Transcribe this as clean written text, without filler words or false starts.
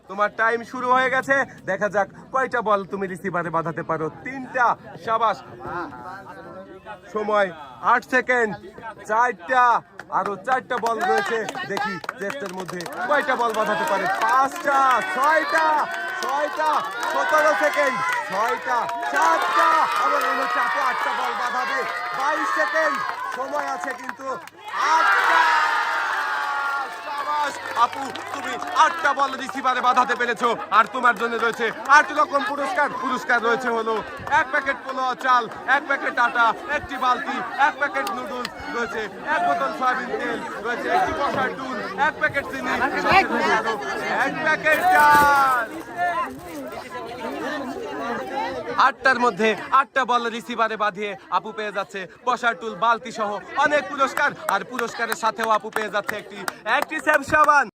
তোমার টাইম শুরু হয়ে গেছে। দেখা যাক কয়টা বল তুমি রিসিভারে বাঁধাতে পারো। 3টা। শাবাশ। সময় 8 সেকেন্ড। 4টা। আরো 4টা বল রয়েছে। দেখি চেষ্টার মধ্যে কয়টা বল বাঁধাতে পারে। 5টা। 6টা। 17 সেকেন্ড। 6টা। 7টা। আবার মনে হচ্ছে আপু 8টা বল বাঁধাবে। 22 সেকেন্ড সময় আছে কিন্তু। 8টা। শাবাশ আপু, তুমি 8টা বল রিসিভারে বাঁধাতে পেরেছো। আর তোমার জন্য রয়েছে 8 রকম পুরস্কার। পুরস্কার রয়েছে হলো 1 প্যাকেট পোলাও চাল, 1 প্যাকেট আটা, 1টি বালতি, 1 প্যাকেট নুডলস, রয়েছে 1 বোতল সয়াবিন তেল, রয়েছে 1টি বসার টুল, 1 প্যাকেট চিনি, 1 প্যাকেট ডাল। 8টার মধ্যে 8টা বল রিসিভারে বাঁধিয়ে আপু পেয়ে যাচ্ছে বসার টুল, বালতি সহ অনেক পুরস্কার। আর পুরস্কারের সাথেও আপু পেয়ে যাচ্ছে একটি সেফ সাবান।